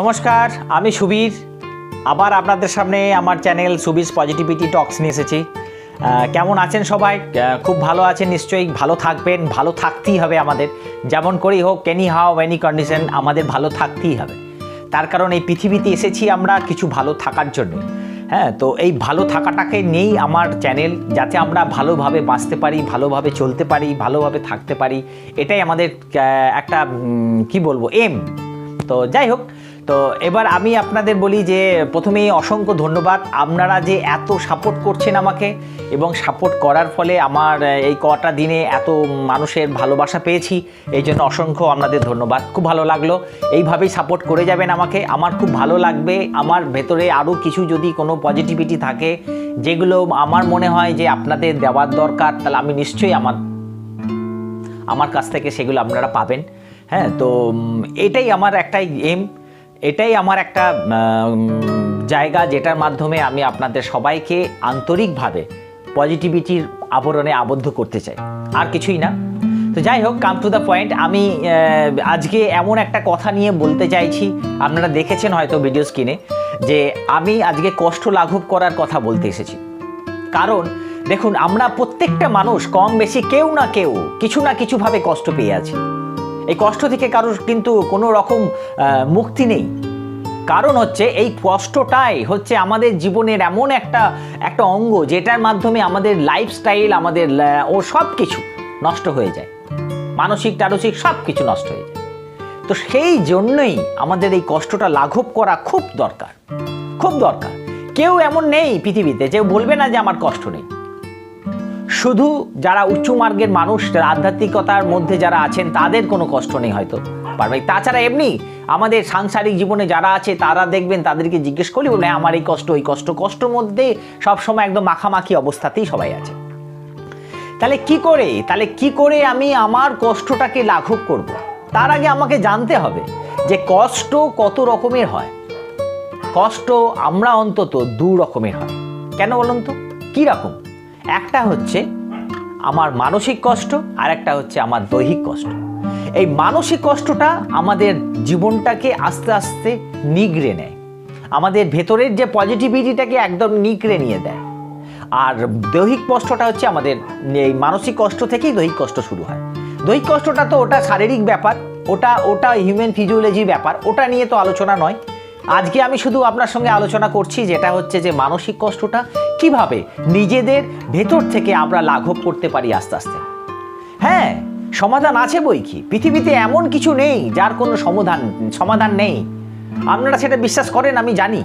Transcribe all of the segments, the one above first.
নমস্কার, আমি সুবীর আবার আপনাদের সামনে আমার চ্যানেল সুবিস পজিটিভিটি টক্স নিয়ে এসেছি। কেমন আছেন সবাই? খুব ভালো আছেন নিশ্চয়ই। ভালো থাকবেন, ভালো থাকতেই হবে আমাদের। যেমন করেই হোক, এনি হাউ এনি কন্ডিশন, আমাদের ভালো থাকতেই হবে। তার কারণ এই পৃথিবীতে এসেছি আমরা কিছু ভালো থাকার জন্য। হ্যাঁ, তো এই ভালো থাকাটাকে নিয়েই আমার চ্যানেল, যাতে আমরা ভালোভাবে বাঁচতে পারি, ভালোভাবে চলতে পারি, ভালোভাবে থাকতে পারি, এটাই আমাদের একটা কি বলবো এম। তো যাই হোক, তো এবার আমি আপনাদের বলি যে প্রথমেই অসংখ্য ধন্যবাদ। আপনারা যে এত সাপোর্ট করছেন আমাকে, এবং সাপোর্ট করার ফলে আমার এই কটা দিনে এত মানুষের ভালোবাসা পেয়েছি, এই জন্য অসংখ্য আপনাদের ধন্যবাদ। খুব ভালো লাগলো। এইভাবেই সাপোর্ট করে যাবেন আমাকে, আমার খুব ভালো লাগবে। আমার ভেতরে আরও কিছু যদি কোনো পজিটিভিটি থাকে, যেগুলো আমার মনে হয় যে আপনাদের দেওয়ার দরকার, তাহলে আমি নিশ্চয়ই আমার কাছ থেকে সেগুলো আপনারা পাবেন। হ্যাঁ, তো এটাই আমার একটা এম, এটাই আমার একটা জায়গা, যেটার মাধ্যমে আমি আপনাদের সবাইকে আন্তরিকভাবে পজিটিভিটির আবরণে আবদ্ধ করতে চাই, আর কিছুই না। তো যাই হোক, কাম টু দ্য পয়েন্ট। আমি আজকে এমন একটা কথা নিয়ে বলতে চাইছি, আপনারা দেখেছেন হয়তো ভিডিও স্ক্রিনে, যে আমি আজকে কষ্ট লাঘব করার কথা বলতে এসেছি। কারণ দেখুন, আমরা প্রত্যেকটা মানুষ কম বেশি কেউ না কেউ কিছু না কিছুভাবে কষ্ট পেয়ে আছি। এই কষ্ট থেকে কারোর কিন্তু কোনো রকম মুক্তি নেই। কারণ হচ্ছে এই কষ্টটাই হচ্ছে আমাদের জীবনের এমন একটা অঙ্গ, যেটার মাধ্যমে আমাদের লাইফস্টাইল, আমাদের সব কিছু নষ্ট হয়ে যায়, মানসিক টানসিক সব কিছু নষ্ট হয়ে যায়। তো সেই জন্যই আমাদের এই কষ্টটা লাঘব করা খুব দরকার, খুব দরকার। কেউ এমন নেই পৃথিবীতে যে বলবে না যে আমার কষ্ট নেই। শুধু যারা উচ্চ মার্গের মানুষ, যারা আধ্যাত্মিকতার মধ্যে যারা আছেন, তাদের কোনো কষ্ট নেই হয়তো পারবে। তাছাড়া এমনি আমাদের সাংসারিক জীবনে যারা আছে, তারা দেখবেন তাদেরকে জিজ্ঞেস করলে বলে আমার এই কষ্ট, ওই কষ্ট, কষ্টর মধ্যে সবসময় একদম মাখামাখি অবস্থাতেই সবাই আছে। তাহলে কি করে আমি আমার কষ্টটাকে লাঘব করব? তার আগে আমাকে জানতে হবে যে কষ্ট কত রকমের হয়। কষ্ট আমরা অন্তত দু রকমের হয়। কেন বলুন তো? কি রকম? একটা হচ্ছে আমার মানসিক কষ্ট, আর একটা হচ্ছে আমার দৈহিক কষ্ট। এই মানসিক কষ্টটা আমাদের জীবনটাকে আস্তে আস্তে নিগড়ে নেয়, আমাদের ভেতরের যে পজিটিভিটিটাকে একদম নিগড়ে নিয়ে দেয়। আর দৈহিক কষ্টটা হচ্ছে আমাদের এই মানসিক কষ্ট থেকেই দৈহিক কষ্ট শুরু হয়। দৈহিক কষ্টটা তো ওটা শারীরিক ব্যাপার, ওটা হিউম্যান ফিজিওলজি ব্যাপার, ওটা নিয়ে তো আলোচনা নয়। আজকে আমি শুধু আপনার সঙ্গে আলোচনা করছি যেটা হচ্ছে যে মানসিক কষ্টটা কিভাবে নিজেদের ভেতর থেকে আমরা লাঘব করতে পারি আস্তে আস্তে। হ্যাঁ, সমাধান আছে বই কি, পৃথিবীতে এমন কিছু নেই যার কোনো সমাধান নেই। আপনারা সেটা বিশ্বাস করেন আমি জানি।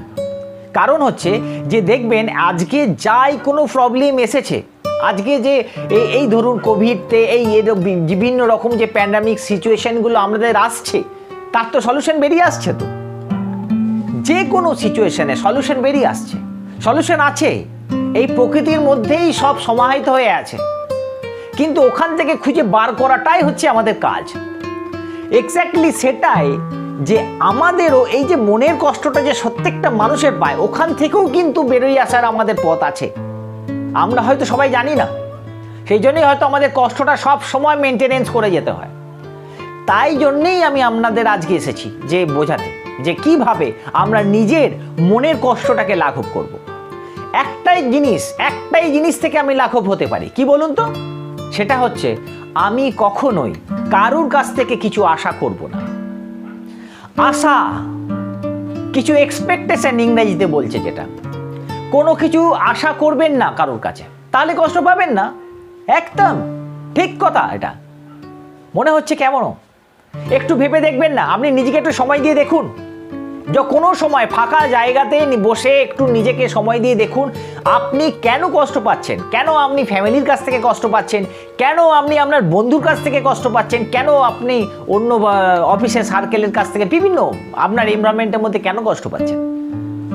কারণ হচ্ছে যে দেখবেন আজকে যাই কোনো প্রবলেম এসেছে, আজকে যে এই ধরুন কোভিডতে এই বিভিন্ন রকম যে প্যান্ডামিক সিচুয়েশনগুলো আমাদের আসছে, তার তো সলিউশন বেরিয়ে আসছে। তো যে কোনো সিচুয়েশনে সলিউশন বেরিয়ে আসছে, সলিউশন আছে, এই প্রকৃতির মধ্যেই সব সমাহিত হয়ে আছে। কিন্তু ওখান থেকে খুঁজে বার করাটাই হচ্ছে আমাদের কাজ। এক্স্যাক্টলি সেটাই, যে আমাদেরও এই যে মনের কষ্টটা যে প্রত্যেকটা মানুষের পায়, ওখান থেকেও কিন্তু বেরোয় আসার আমাদের পথ আছে। আমরা হয়তো সবাই জানি না, সেই জন্যই হয়তো আমাদের কষ্টটা সব সময় মেনটেনেন্স করে যেতে হয়। তাই জন্যেই আমি আপনাদের আজকে এসেছি যে বোঝাতে, যে কিভাবে আমরা নিজের মনের কষ্টটাকে লাঘব করব। একটাই জিনিস থেকে আমি লাঘব হতে পারি। কি বলুন তো? সেটা হচ্ছে আমি কখনোই কারুর কাছ থেকে কিছু আশা করব না। আশা, কিছু এক্সপেকটেশন ইংরেজিতে বলছে, যেটা কোনো কিছু আশা করবেন না কারুর কাছে, তাহলে কষ্ট পাবেন না। একদম ঠিক কথা। এটা মনে হচ্ছে কেমন? একটু ভেবে দেখবেন না, আপনি নিজেকে একটু সময় দিয়ে দেখুন। যে কোনো সময় ফাঁকা জায়গাতে বসে একটু নিজেকে সময় দিয়ে দেখুন, আপনি কেন কষ্ট পাচ্ছেন, কেন আপনি ফ্যামিলির কাছ থেকে কষ্ট পাচ্ছেন, কেন আপনি আপনার বন্ধুর কাছ থেকে কষ্ট পাচ্ছেন, কেন আপনি অন্য অফিসের সার্কেলের কাছ থেকে, বিভিন্ন আপনার এনভায়রনমেন্টের মধ্যে কেন কষ্ট পাচ্ছেন।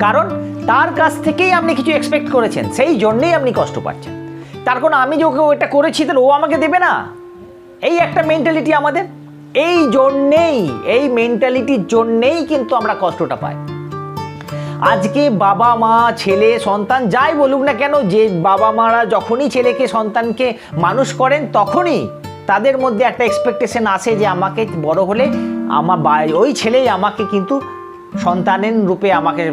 কারণ তার কাছ থেকেই আপনি কিছু এক্সপেক্ট করেছেন, সেই জন্যেই আপনি কষ্ট পাচ্ছেন। তার কারণ আমি যে ওকে ওইটা করেছি, তাহলে ও আমাকে দেবে না, এই একটা মেন্টালিটি আমাদের। এই মেন্টালিটির জন্যেই কিন্তু আমরা কষ্টটা পাই। আজকে বাবা মা, ছেলে, সন্তান যাই বলুক না কেন, যে বাবা মারা যখনই ছেলেকে সন্তানকে মানুষ করেন, তখনই তাদের মধ্যে একটা এক্সপেকটেশন আসে যে আমাকে বড় হলে আমার ওই ছেলেই আমাকে কিন্তু সন্তানের রূপে আমাকে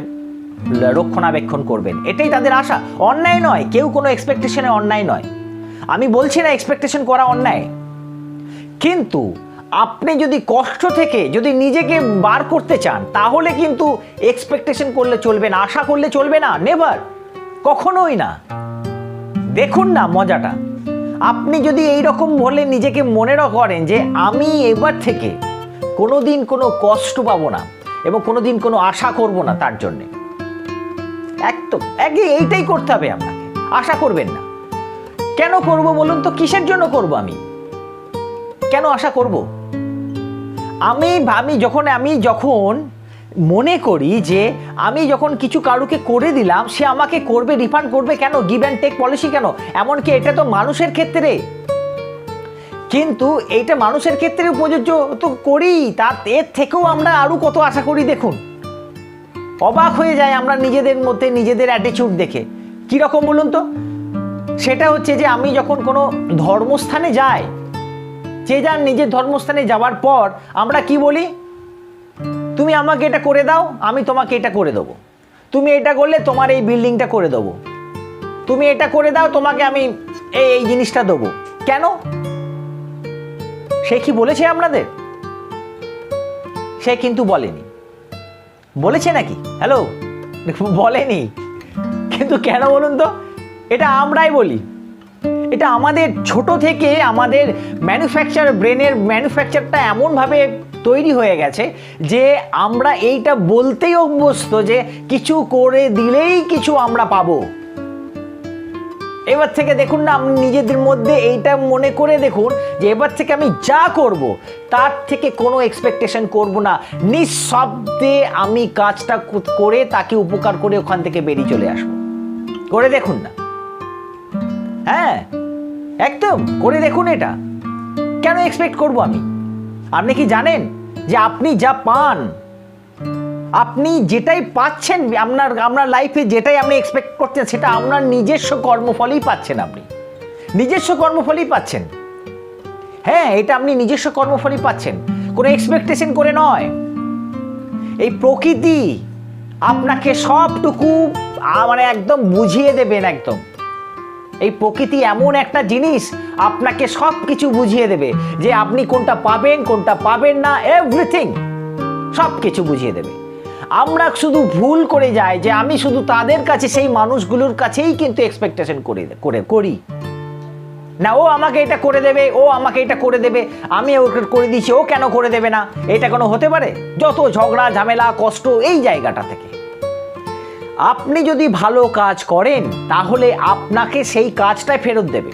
রক্ষণাবেক্ষণ করবেন, এটাই তাদের আশা। অন্যায় নয়, কেউ কোনো এক্সপেকটেশনে অন্যায় নয়, আমি বলছি না এক্সপেকটেশন করা অন্যায়, কিন্তু আপনি যদি কষ্ট থেকে যদি নিজেকে বার করতে চান তাহলে কিন্তু এক্সপেকটেশন করলে চলবে না, আশা করলে চলবে না, নেভার, কখনোই না। দেখুন না মজাটা, আপনি যদি এইরকম বলে নিজেকে মনে করেন যে আমি এবার থেকে কোনোদিন কোনো কষ্ট পাবো না এবং কোনোদিন কোনো আশা করব না, তার জন্যে একদম এইটাই করতে হবে আপনাকে, আশা করবেন না। কেন করব বলুন তো, কিসের জন্য করব, আমি কেন আশা করব? আমি যখন মনে করি যে আমি যখন কিছু কারুকে করে দিলাম সে আমাকে করবে, রিফান্ড করবে, কেন গিভ অ্যান্ড টেক পলিসি, কেন? এমনকি এটা তো মানুষের ক্ষেত্রে, কিন্তু এইটা মানুষের ক্ষেত্রে প্রযোজ্য তো করি, তার এর থেকেও আমরা আরো কত আশা করি। দেখুন, অবাক হয়ে যায় আমরা নিজেদের মধ্যে, নিজেদের অ্যাটিটিউড দেখে। কীরকম বলুন তো? সেটা হচ্ছে যে আমি যখন কোনো ধর্মস্থানে যাই, যে যার নিজের ধর্মস্থানে যাওয়ার পর আমরা কি বলি, তুমি আমাকে এটা করে দাও, আমি তোমাকে এটা করে দেবো, তুমি এটা করলে তোমার এই বিল্ডিংটা করে দেবো, তুমি এটা করে দাও, তোমাকে আমি এই জিনিসটা দেবো। কেন? সে কি বলেছে আপনাদের? সে কিন্তু বলেনি। বলেছে নাকি? হ্যালো, বলেনি। কিন্তু কেন বলুন তো? এটা আমরাই বলি। এটা আমাদের ছোট থেকে আমাদের ব্রেনের ম্যানুফ্যাকচারটা এমনভাবে তৈরি হয়ে গেছে যে আমরা এইটা বলতেই অভ্যস্ত যে কিছু করে দিলেই কিছু আমরা পাবো। এবার থেকে দেখুন না, আপনি নিজেদের মধ্যে এইটা মনে করে দেখুন যে এবার থেকে আমি যা করব তার থেকে কোনো এক্সপেকটেশন করব না, নিঃশব্দে আমি কাজটা করে তাকে উপকার করে ওখান থেকে বেরিয়ে চলে আসবো। করে দেখুন না, হ্যাঁ একদম করে দেখুন। এটা কেন এক্সপেক্ট করব আমি? আপনি কি জানেন যে আপনি যা পান, আপনি যেটাই পাচ্ছেন আপনার লাইফে, যেটাই আপনি এক্সপেক্ট করছেন সেটা আপনার নিজস্ব কর্মফলেই পাচ্ছেন, আপনি নিজস্ব কর্মফলেই পাচ্ছেন। হ্যাঁ, এটা আপনি নিজস্ব কর্মফলই পাচ্ছেন, কোনো এক্সপেকটেশন করে নয়। এই প্রকৃতি আপনাকে সবটুকু মানে একদম বুঝিয়ে দেবেন। একদম এই প্রকৃতি এমন একটা জিনিস আপনাকে সব কিছু বুঝিয়ে দেবে যে আপনি কোনটা পাবেন কোনটা পাবেন না, এভরিথিং সব কিছু বুঝিয়ে দেবে। আমরা শুধু ভুল করে যাই যে আমি শুধু তাদের কাছে, সেই মানুষগুলোর কাছেই কিন্তু এক্সপেকটেশন করি না, ও আমাকে এটা করে দেবে, ও আমাকে এটা করে দেবে, আমি ওকে করে দিচ্ছি, ও কেন করে দেবে না? এটা কোনো হতে পারে? যত ঝগড়া ঝামেলা কষ্ট এই জায়গাটা থেকে। আপনি যদি ভালো কাজ করেন তাহলে আপনাকে সেই কাজটাই ফেরত দেবে।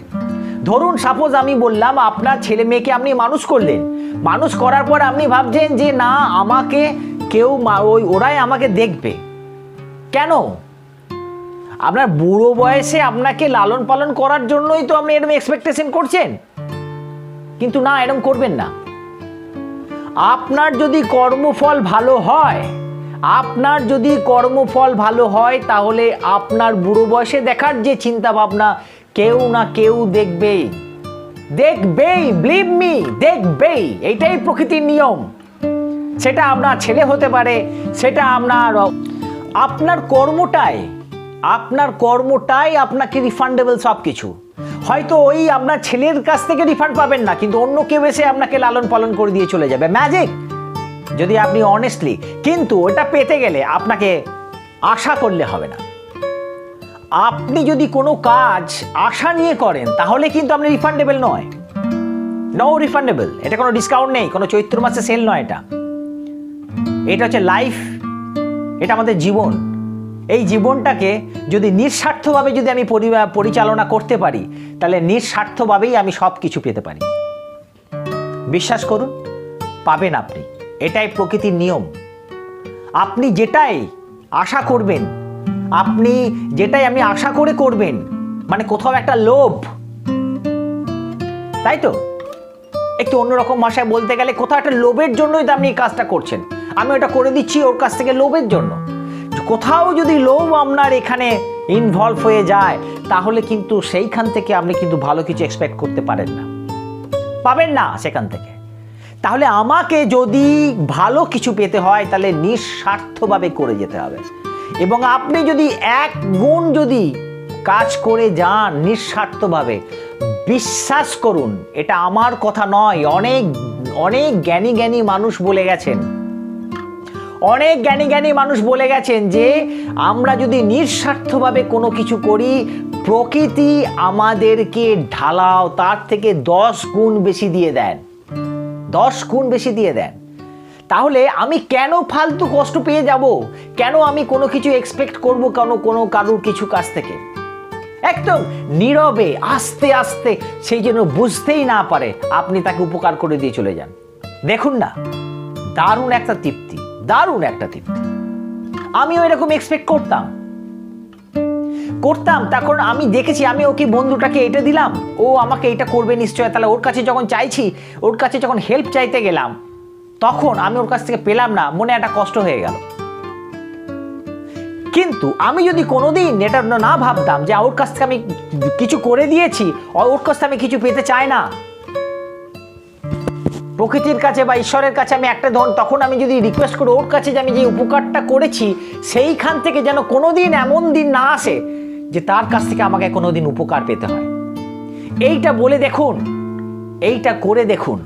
ধরুন সাপোজ আমি বললাম, আপনার ছেলে মেয়েকে আপনি মানুষ করলেন, মানুষ করার পর আপনি ভাবছেন যে না, আমাকে কেউ ওরাই আমাকে দেখবে। কেন? আপনার বুড়ো বয়সে আপনাকে লালন পালন করার জন্যই তো আপনি এরকম এক্সপেকটেশন করছেন, কিন্তু না, এরকম করবেন না। আপনার যদি কর্মফল ভালো হয়, তাহলে আপনার বুড়ো বয়সে দেখার যে চিন্তা ভাবনা কেউ না কেউ দেখবেই, বিলিভ মি, দেখবেই। এইটাই প্রকৃতির নিয়ম। সেটা আপনার ছেলে হতে পারে, সেটা আপনার কর্মটাই আপনাকে রিফান্ডেবল সব কিছু। হয়তো ওই আপনার ছেলের কাছ থেকে রিফান্ড পাবেন না, কিন্তু অন্য কেউ এসে আপনাকে লালন পালন করে দিয়ে চলে যাবে, ম্যাজিক, যদি আপনি অনেস্টলি। কিন্তু ওটা পেতে গেলে আপনাকে আশা করলে হবে না। আপনি যদি কোনো কাজ আশা নিয়ে করেন তাহলে কিন্তু আপনি রিফান্ডেবল নয়, নো রিফান্ডেবল। এটা কোনো ডিসকাউন্ট নেই, কোনো চৈত্র মাসে সেল নয়। এটা হচ্ছে লাইফ, এটা আমাদের জীবন। এই জীবনটাকে যদি নিঃস্বার্থভাবে যদি আমি পরিচালনা করতে পারি তাহলে নিঃস্বার্থভাবেই আমি সব কিছু পেতে পারি। বিশ্বাস করুন, পাবেন আপনি। এটাই প্রকৃতির নিয়ম। আপনি যেটাই আশা করবেন, আপনি আশা করে করবেন, মানে কোথাও একটা লোভ, তাই তো? একটু অন্যরকম ভাষায় বলতে গেলে কোথাও একটা লোভের জন্যই তো আপনি এই কাজটা করছেন। আমি ওটা করে দিচ্ছি ওর কাছ থেকে লোভের জন্য। কোথাও যদি লোভ আপনার এখানে ইনভলভ হয়ে যায় তাহলে কিন্তু সেইখান থেকে আপনি কিন্তু ভালো কিছু এক্সপেক্ট করতে পারেন না, পাবেন না সেখান থেকে। তাহলে আমাকে যদি ভালো কিছু পেতে হয় তাহলে নিঃস্বার্থভাবে করে যেতে হবে। এবং আপনি যদি এক গুণ যদি কাজ করে যান নিঃস্বার্থভাবে, বিশ্বাস করুন, এটা আমার কথা নয়, অনেক অনেক জ্ঞানী জ্ঞানী মানুষ বলে গেছেন, অনেক জ্ঞানী জ্ঞানী মানুষ বলে গেছেন যে আমরা যদি নিঃস্বার্থভাবে কোনো কিছু করি, প্রকৃতি আমাদেরকে ঢালাও তার থেকে 10 গুণ বেশি দিয়ে দেন, 10 গুণ বেশি দিয়ে দেন। তাহলে আমি কেন ফালতু কষ্ট পেয়ে যাব? কেন আমি কোনো কিছু এক্সপেক্ট করবো কোনো কারুর কিছু কাছ থেকে? একদম নীরবে আস্তে আস্তে সেই জন্য বুঝতেই না পারে আপনি তাকে উপকার করে দিয়ে চলে যান। দেখুন না, দারুণ একটা তৃপ্তি, দারুণ একটা তৃপ্তি। আমিও এরকম এক্সপেক্ট করতাম। তখন আমি দেখেছি, আমি ওকে বন্ধুটাকে এটা দিলাম, ও আমাকে এটা করবে নিশ্চয়, তাহলে ওর কাছে যখন চাইছি, ওর কাছে যখন হেল্প চাইতে গেলাম, তখন আমি ওর কাছ থেকে পেলাম না, মনে একটা কষ্ট হয়ে গেল। কিন্তু আমি যদি কোনোদিন এটা না ভাবতাম যে ওর কাছ থেকে আমি কিছু করে দিয়েছি, ওর কাছ থেকে আমি কিছু পেতে চাই না, প্রকৃতির কাছে বা ঈশ্বরের কাছে আমি একটা তখন আমি যদি রিকোয়েস্ট করি ওর কাছে যে আমি যে উপকারটা করেছি সেইখান থেকে যেন কোনোদিন এমন দিন না আসে যে তার কাছ থেকে আমাকে কোনোদিন উপকার পেতে হয়। এইটা বলে দেখুন, এইটা করে দেখুন,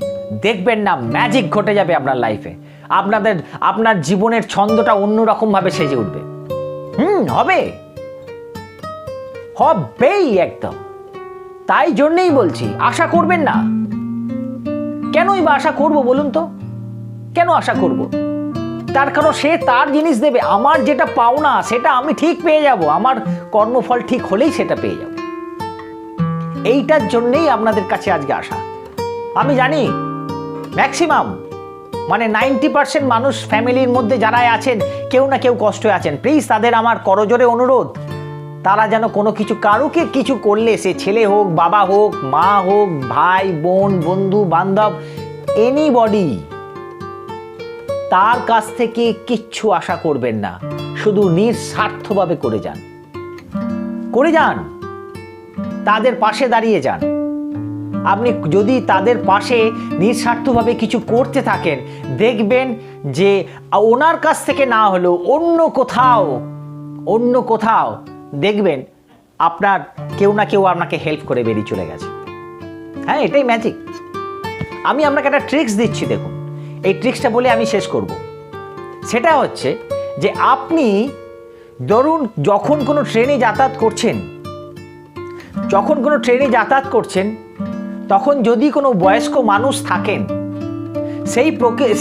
দেখবেন না ম্যাজিক ঘটে যাবে আপনার লাইফে। আপনার জীবনের ছন্দটা অন্যরকম ভাবে সেজে উঠবে। হবেই একদম। তাই জন্যই বলছি আশা করবেন না। কেনই বা আশা করব বলুন তো? কেন আশা করব? তার কারণ সে তার জিনিস দেবে, আমার যেটা পাওনা সেটা আমি ঠিক পেয়ে যাব, আমার কর্মফল ঠিক হলেই সেটা পেয়ে যাব। এইটার জন্যই আপনাদের কাছে আজকে আসা। আমি জানি ম্যাক্সিমাম 90% মানুষ ফ্যামিলির মধ্যে যারা আছেন কেউ না কেউ কষ্টে আছেন। প্লিজ তাদের আমার করজোরে অনুরোধ, তারা যেন কোনো কিছু কারুকে কিছু করলে, সে ছেলে হোক, বাবা হোক, মা হোক, ভাই বোন, বন্ধু বান্ধব, এনিবডি, তার কাছ থেকে কিচ্ছু আশা করবেন না, শুধু নিঃস্বার্থভাবে করে যান, তাদের পাশে দাঁড়িয়ে যান। আপনি যদি তাদের পাশে নিঃস্বার্থভাবে কিছু করতে থাকেন, দেখবেন যে ওনার কাছ থেকে না হলেও অন্য কোথাও দেখবেন আপনার কেউ না কেউ আপনাকে হেল্প করে বেরিয়ে চলে গেছে। হ্যাঁ, এটাই ম্যাজিক। আমি আপনাকে একটা ট্রিক্স দিচ্ছি, দেখুন। এই ট্রিক্সটা বলে আমি শেষ করব। সেটা হচ্ছে যে আপনি ধরুন যখন কোনো ট্রেনে যাতায়াত করছেন, তখন যদি কোনো বয়স্ক মানুষ থাকেন,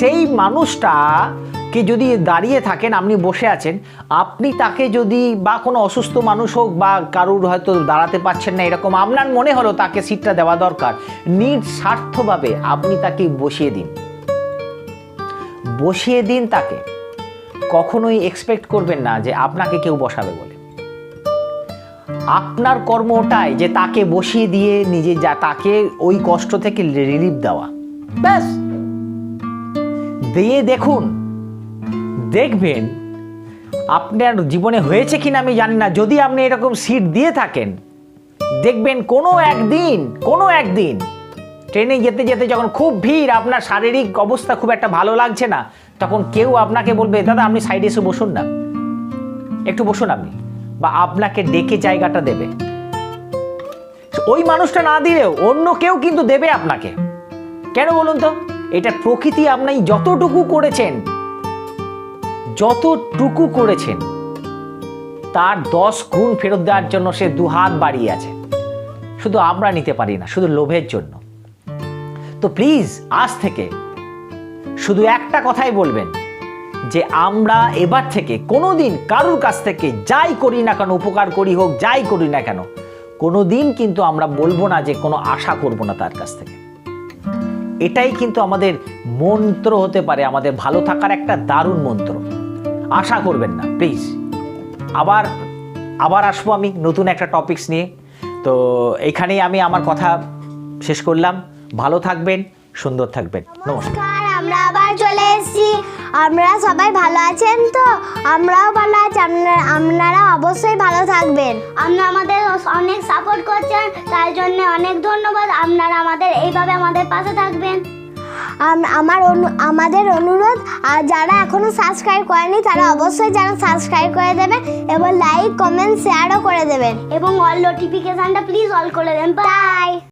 সেই মানুষটাকে যদি দাঁড়িয়ে থাকেন, আপনি বসে আছেন, আপনি তাকে যদি, বা কোনো অসুস্থ মানুষ হোক বা কারুর হয়তো দাঁড়াতে পারছেন না, এরকম আপনার মনে হলো তাকে সিটটা দেওয়া দরকার, নিঃস্বার্থভাবে আপনি তাকে বসিয়ে দিন তাকে। কখনোই এক্সপেক্ট করবেন না যে আপনাকে কেউ বসাবে বলে। আপনার কর্ম ওটাই যে তাকে বসিয়ে দিয়ে তাকে ওই কষ্ট থেকে রিলিফ দেওয়া, ব্যাস। দিয়ে দেখবেন আপনার জীবনে হয়েছে কিনা আমি জানি না, যদি আপনি এরকম সিট দিয়ে থাকেন, দেখবেন কোনো একদিন ট্রেনে যেতে যেতে যখন খুব ভিড়, আপনার শারীরিক অবস্থা খুব একটা ভালো লাগছে না, তখন কেউ আপনাকে বলবে, দাদা আপনি সাইডে এসে বসুন না, একটু বসুন আপনি, বা আপনাকে ডেকে জায়গাটা দেবে। ওই মানুষটা না দিলেও অন্য কেউ কিন্তু দেবে আপনাকে। কেন বলুন তো? এটা প্রকৃতি আপনি যতটুকু করেছেন তার 10 গুণ ফেরত দেওয়ার জন্য সে 2 হাত বাড়িয়ে আছে, শুধু আমরা নিতে পারি না, শুধু লোভের জন্য। তো প্লিজ আজ থেকে শুধু একটা কথাই বলবেন যে আমরা এবার থেকে কোনোদিন কারুর কাছ থেকে যাই করি না কেন, উপকার করি হোক, যাই করি না কেন, কোনোদিন কিন্তু আমরা বলবো না যে কোনো আশা করব না তার কাছ থেকে। এটাই কিন্তু আমাদের মন্ত্র হতে পারে, আমাদের ভালো থাকার একটা দারুণ মন্ত্র। আশা করবেন না প্লিজ। আবার আসবো আমি নতুন একটা টপিকস নিয়ে। তো এইখানেই আমি আমার কথা শেষ করলাম। ভালো থাকবেন, সুন্দর থাকবেন। নমস্কার। আমরা আবার চলে এসেছি। আপনারা সবাই ভালো আছেন তো? আমরাও ভালো আছি। আপনারা অবশ্যই ভালো থাকবেন। আপনারা আমাদের অনেক সাপোর্ট করছেন, তাই জন্য অনেক ধন্যবাদ। আপনারা এইভাবে আমাদের পাশে থাকবেন। আমাদের অনুরোধ, আর যারা এখনো সাবস্ক্রাইব করেনি তারা অবশ্যই যারা সাবস্ক্রাইব করে দেবেন এবং লাইক কমেন্ট শেয়ারও করে দেবেন এবং অল নোটিফিকেশনটা প্লিজ অল করে দেন। বাই।